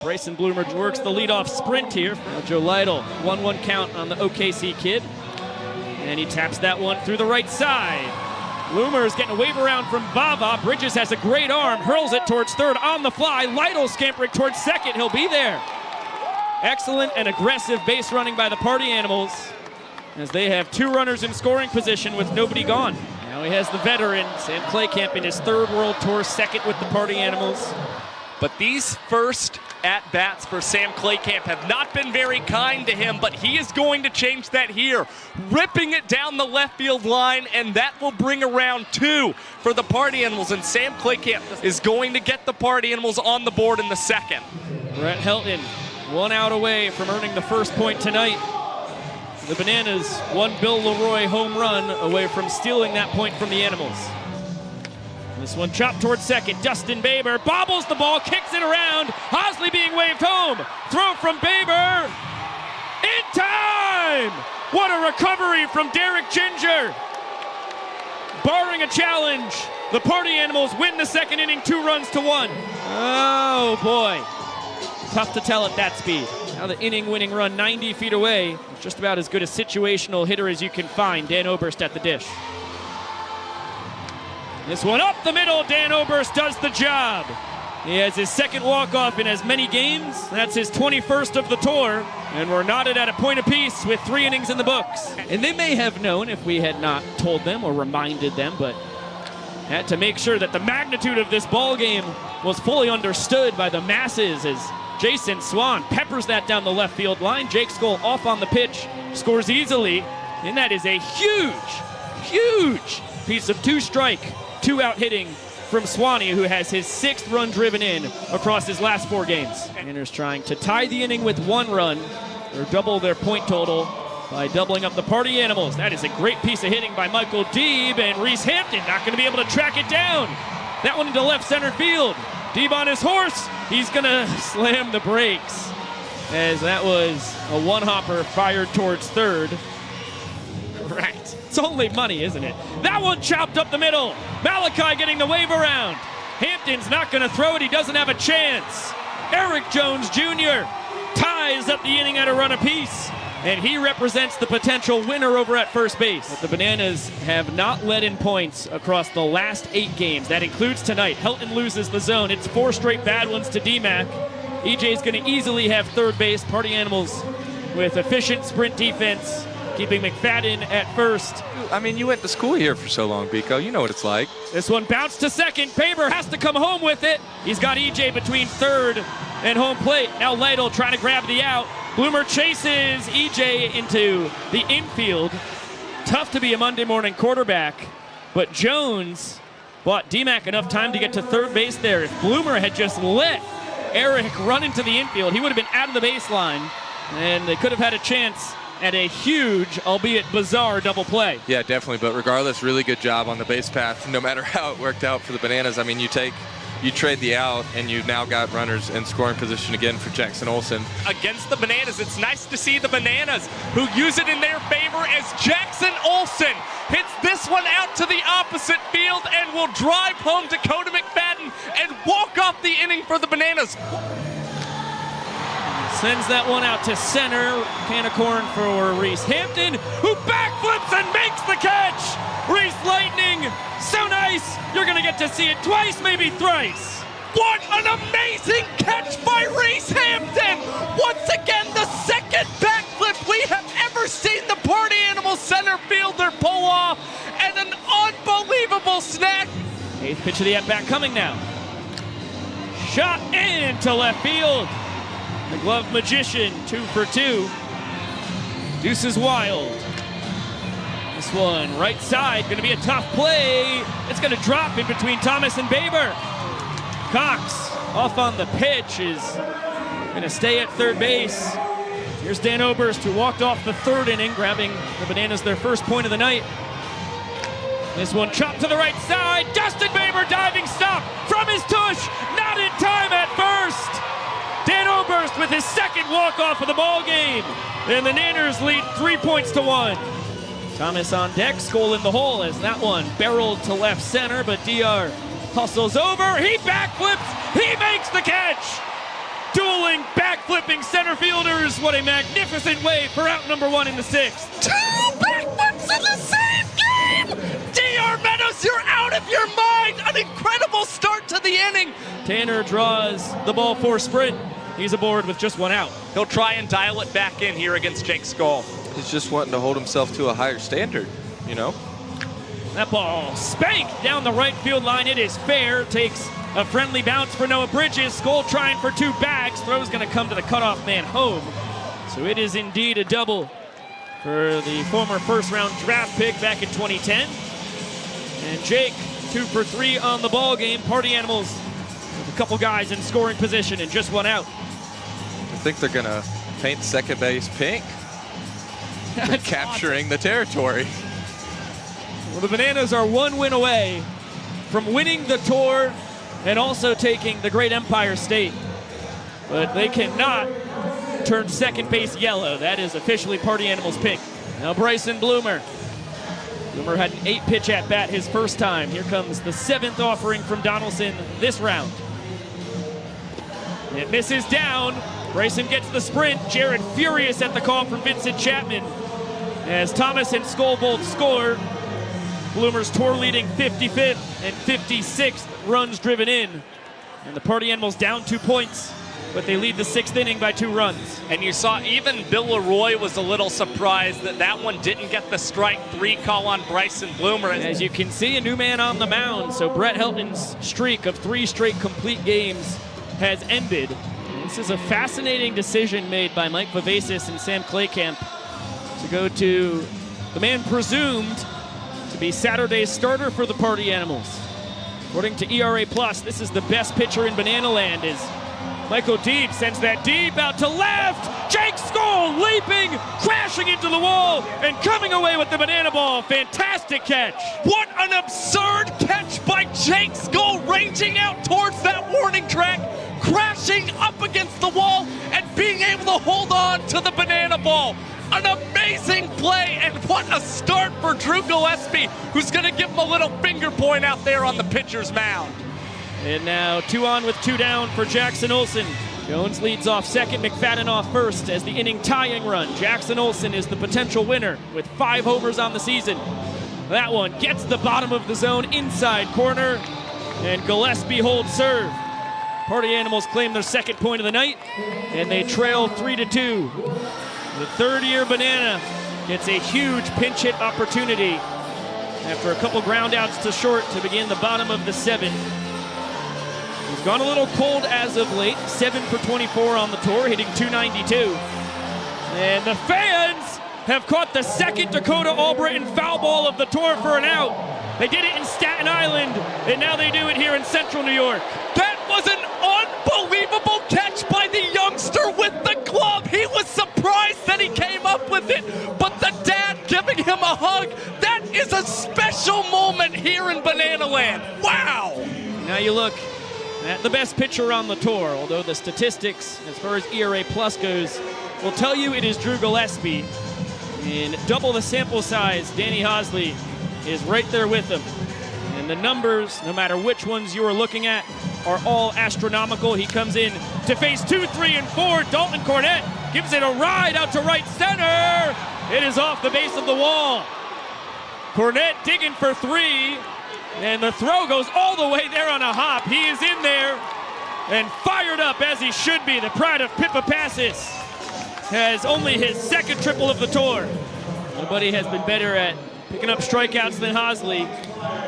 Bryson Bloomer works the leadoff sprint here. Joe Lytle, 1-1 count on the OKC kid. And he taps that one through the right side. Bloomer is getting a wave around from Vava. Bridges has a great arm, hurls it towards third on the fly. Lytle scampering towards second. He'll be there. Excellent and aggressive base running by the Party Animals as they have two runners in scoring position with nobody gone. Now he has the veteran, Sam Claycamp, in his third World Tour, second with the Party Animals. But these first at-bats for Sam Claycamp have not been very kind to him, but he is going to change that here. Ripping it down the left field line, and that will bring around two for the Party Animals, and Sam Claycamp is going to get the Party Animals on the board in the second. Brett Helton, 1 out away from earning the first point tonight. The Bananas, one Bill Leroy home run away from stealing that point from the Animals. This one chopped towards second. Dustin Baber bobbles the ball, kicks it around. Hosley being waved home. Throw from Baber. In time! What a recovery from Derek Ginger. Barring a challenge, the Party Animals win the second inning 2-1. Oh boy. Tough to tell at that speed. Now the inning-winning run 90 feet away. Just about as good a situational hitter as you can find. Dan Oberst at the dish. This one up the middle, Dan Oberst does the job. He has his second walk-off in as many games. That's his 21st of the tour. And we're knotted at a point apiece with 3 innings in the books. And they may have known if we had not told them or reminded them, but had to make sure that the magnitude of this ball game was fully understood by the masses as Jason Swan peppers that down the left field line. Jake Skoll off on the pitch, scores easily. And that is a huge piece of two-strike, 2-out hitting from Swanee, who has his 6th run driven in across his last 4 games. Niners trying to tie the inning with 1 run, or double their point total by doubling up the Party Animals. That is a great piece of hitting by Michael Deeb, and Reese Hampton not going to be able to track it down. That one into left center field. Deeb on his horse. He's going to slam the brakes, as that was a one-hopper fired towards third. Right. It's only money, isn't it? That one chopped up the middle. Malachi getting the wave around. Hampton's not going to throw it. He doesn't have a chance. Eric Jones Jr. ties up the inning at a run apiece, and he represents the potential winner over at first base. But the Bananas have not let in points across the last 8 games. That includes tonight. Helton loses the zone. It's 4 straight bad ones to DMAC. EJ's going to easily have third base. Party Animals with efficient sprint defense, keeping McFadden at first. I mean, you went to school here for so long, Biko. You know what it's like. This one bounced to second. Baber has to come home with it. He's got EJ between third and home plate. Now Lytle trying to grab the out. Bloomer chases EJ into the infield. Tough to be a Monday morning quarterback, but Jones bought DMAC enough time to get to third base there. If Bloomer had just let Eric run into the infield, he would have been out of the baseline, and they could have had a chance at a huge, albeit bizarre, double play. Yeah, definitely. But regardless, really good job on the base path. No matter how it worked out for the Bananas, I mean, you trade the out, and you've now got runners in scoring position again for Jackson Olsen. Against the Bananas, it's nice to see the Bananas who use it in their favor as Jackson Olsen hits this one out to the opposite field and will drive home Dakota McFadden and walk off the inning for the Bananas. Sends that one out to center. Can of corn for Reese Hampton, who backflips and makes the catch. Reese Lightning, so nice. You're going to get to see it twice, maybe thrice. What an amazing catch by Reese Hampton. Once again, the second backflip we have ever seen the Party Animal center fielder pull off, and an unbelievable snag. 8th pitch of the at-bat coming now. Shot into left field. The glove magician, 2 for 2. Deuces wild. This one, right side, going to be a tough play. It's going to drop in between Thomas and Baber. Cox, off on the pitch, is going to stay at third base. Here's Dan Oberst, who walked off the 3rd inning, grabbing the Bananas their first point of the night. This one chopped to the right side. Dustin Baber diving stop from his tush. Not in time at first. Dan Oberst with his 2nd walk-off of the ball game. And the Niners lead 3-1. Thomas on deck, Skoll in the hole as that one barreled to left center, but DR hustles over, he backflips, he makes the catch. dueling, backflipping center fielders. What a magnificent way for out number 1 in the 6th. 2 backflips in the same game! DR Meadows, you're out of your mind! An incredible start to the inning! Tanner draws the ball for sprint. He's aboard with just 1 out. He'll try and dial it back in here against Jake Skull. He's just wanting to hold himself to a higher standard, you know? That ball spanked down the right field line. It is fair. Takes a friendly bounce for Noah Bridges. Skull trying for 2 bags. Throw's going to come to the cutoff man home. So it is indeed a double for the former first-round draft pick back in 2010. And Jake, 2 for 3 on the ball game. Party Animals with a couple guys in scoring position and just 1 out. I think they're going to paint second base pink. For capturing the territory. Well, the Bananas are 1 win away from winning the tour and also taking the Great Empire State. But they cannot turn second base yellow. That is officially Party Animals pink. Now Bryson Bloomer. Bloomer had an 8-pitch at bat his first time. Here comes the 7th offering from Donaldson this round. It misses down. Bryson gets the sprint. Jared furious at the call from Vincent Chapman. As Thomas and Skull both score, Bloomer's tour-leading 55th and 56th runs driven in. And the Party Animals down 2 points, but they lead the 6th inning by 2 runs. And you saw even Bill Leroy was a little surprised that that one didn't get the strike 3 call on Bryson Bloomer. As you can see, a new man on the mound, so Brett Helton's streak of 3 straight complete games has ended. This is a fascinating decision made by Mike Vivacis and Sam Claycamp to go to the man presumed to be Saturday's starter for the Party Animals. According to ERA Plus, this is the best pitcher in Banana Land. Is Michael Deeb sends that deep out to left. Jake Skull leaping, crashing into the wall, and coming away with the banana ball. Fantastic catch. What an absurd catch by Jake Skull, ranging out towards that warning track, crashing up against the wall, and being able to hold on to the banana ball. An amazing play, and what a start for Drew Gillespie, who's going to give him a little finger point out there on the pitcher's mound. And now 2 on with 2 down for Jackson Olsen. Jones leads off second, McFadden off first as the inning tying run. Jackson Olsen is the potential winner with 5 homers on the season. That one gets the bottom of the zone inside corner, and Gillespie holds serve. Party Animals claim their 2nd point of the night, and they trail 3-2. The 3rd-year Banana gets a huge pinch hit opportunity after a couple ground outs to short to begin the bottom of the 7th. He's gone a little cold as of late, 7 for 24 on the tour, hitting .292. And the fans have caught the 2nd Dakota All-Britain foul ball of the tour for an out. They did it in Staten Island, and now they do it here in Central New York. That was an unbelievable catch by the youngster with the glove. He was surprised that he came up with it, but the dad giving him a hug, that is a special moment here in Banana Land. Wow! Now you look at the best pitcher on the tour, although the statistics, as far as ERA Plus goes, will tell you it is Drew Gillespie. In double the sample size, Danny Hosley is right there with him. And the numbers, no matter which ones you are looking at, are all astronomical. He comes in to face 2, 3, and 4. Dalton Cornett gives it a ride out to right center. It is off the base of the wall. Cornett digging for 3, and the throw goes all the way there on a hop. He is in there and fired up as he should be. The pride of Pippa Passes has only his 2nd triple of the tour. Nobody has been better at picking up strikeouts than Hosley.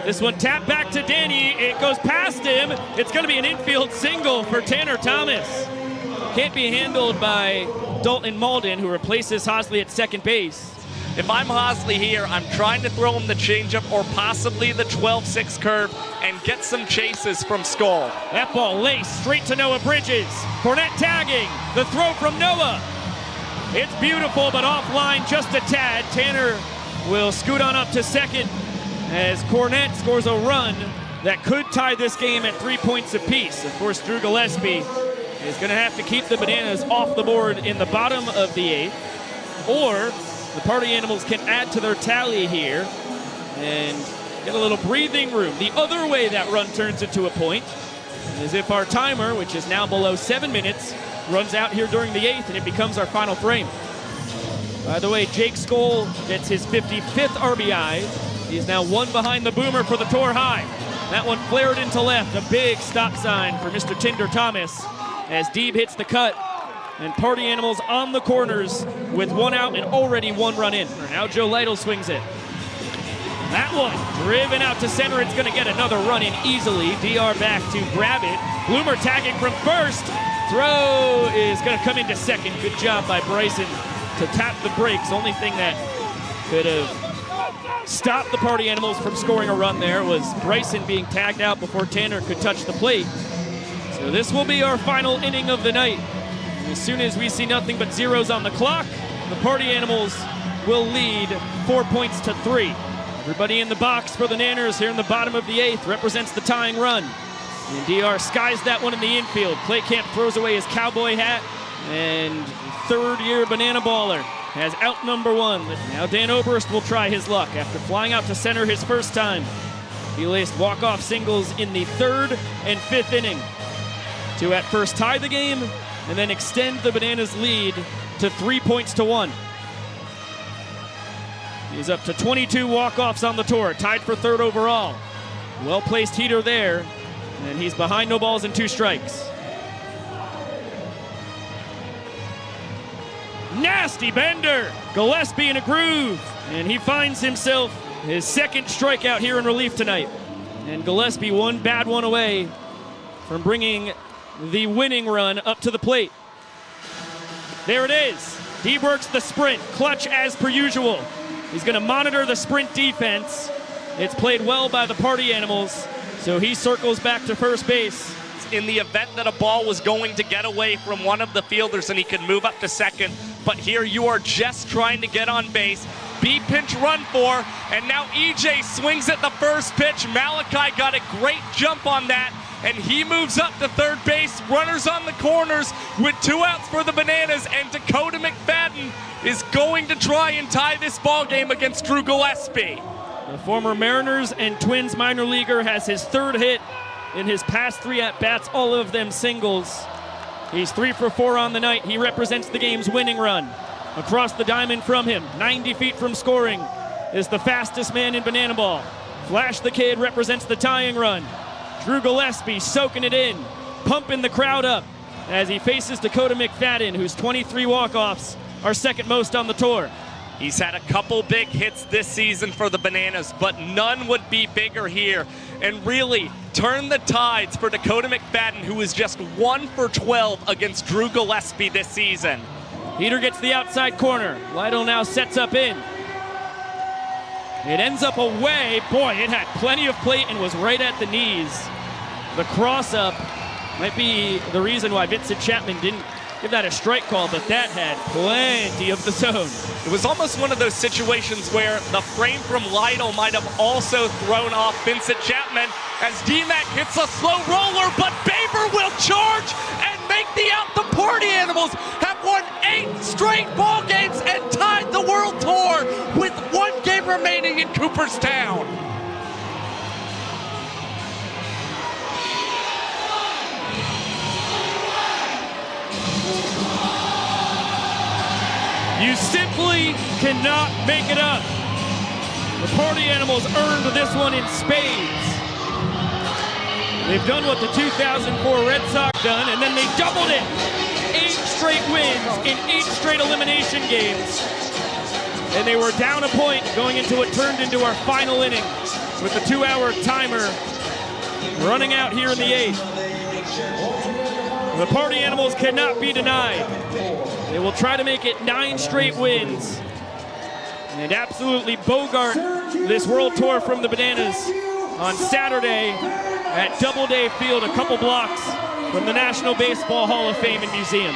This one tapped back to Danny. It goes past him. It's going to be an infield single for Tanner Thomas. Can't be handled by Dalton Malden, who replaces Hosley at 2nd base. If I'm Hosley here, I'm trying to throw him the changeup or possibly the 12-6 curve and get some chases from Skull. That ball laced straight to Noah Bridges. Cornett tagging. The throw from Noah. It's beautiful, but offline just a tad. Tanner will scoot on up to 2nd as Cornett scores a run that could tie this game at 3 points apiece. Of course, Drew Gillespie is going to have to keep the Bananas off the board in the bottom of the 8th, or the Party Animals can add to their tally here and get a little breathing room. The other way that run turns into a point is if our timer, which is now below 7 minutes, runs out here during the 8th, and it becomes our final frame. By the way, Jake Skoll gets his 55th RBI. He's now one behind the boomer for the tour high. That one flared into left, a big stop sign for Mr. Tinder Thomas as Deeb hits the cut. And Party Animals on the corners with one out and already one run in. Now Joe Lytle swings it. That one driven out to center. It's going to get another run in easily. DR back to grab it. Bloomer tagging from first. Throw is going to come into second. Good job by Bryson to tap the brakes. Only thing that could have stopped the Party Animals from scoring a run there was Bryson being tagged out before Tanner could touch the plate. So this will be our final inning of the night. And as soon as we see nothing but zeros on the clock, the Party Animals will lead 4-3. Everybody in the box for the Nanners here in the bottom of the 8th represents the tying run. And DR skies that one in the infield. Clay Camp throws away his cowboy hat, and third-year banana baller has out number 1. Now Dan Oberst will try his luck after flying out to center his first time. He laced walk-off singles in the 3rd and 5th inning to at first tie the game and then extend the Bananas lead to 3-1. He's up to 22 walk-offs on the tour, tied for 3rd overall. Well-placed heater there, and he's behind no balls and 2 strikes. Nasty bender! Gillespie in a groove, and he finds himself his 2nd strikeout here in relief tonight. And Gillespie one bad one away from bringing the winning run up to the plate. There it is. Deeb works the sprint, clutch as per usual. He's going to monitor the sprint defense. It's played well by the Party Animals, so he circles back to first base. In the event that a ball was going to get away from one of the fielders and he could move up to second, but here you are just trying to get on base. B pinch run for, and now EJ swings at the first pitch. Malachi got a great jump on that, and he moves up to third base. Runners on the corners with 2 outs for the Bananas, and Dakota McFadden is going to try and tie this ball game against Drew Gillespie. The former Mariners and Twins minor leaguer has his 3rd hit in his past 3 at-bats, all of them singles. He's 3 for 4 on the night. He represents the game's winning run. Across the diamond from him, 90 feet from scoring, is the fastest man in Banana Ball. Flash the Kid represents the tying run. Drew Gillespie soaking it in, pumping the crowd up as he faces Dakota McFadden, whose 23 walk-offs are 2nd most on the tour. He's had a couple big hits this season for the Bananas, but none would be bigger here and really turn the tides for Dakota McFadden, who is just 1 for 12 against Drew Gillespie this season. Heater gets the outside corner. Lytle now sets up in. It ends up away. Boy, it had plenty of plate and was right at the knees. The cross-up might be the reason why Vincent Chapman didn't give that a strike call, but that had plenty of the zone. It was almost one of those situations where the frame from Lytle might have also thrown off Vincent Chapman as D-Mac hits a slow roller, but Baber will charge and make the out. The Party Animals have won 8 straight ball games and tied the World Tour with 1 game remaining in Cooperstown. You simply cannot make it up. The Party Animals earned this one in spades. They've done what the 2004 Red Sox done, and then they doubled it. 8 straight wins in 8 straight elimination games. And they were down a point going into what turned into our final inning with the 2-hour timer running out here in the 8th. The Party Animals cannot be denied. They will try to make it 9 straight wins and absolutely bogart this World Tour from the Bananas on Saturday at Doubleday Field, a couple blocks from the National Baseball Hall of Fame and Museum.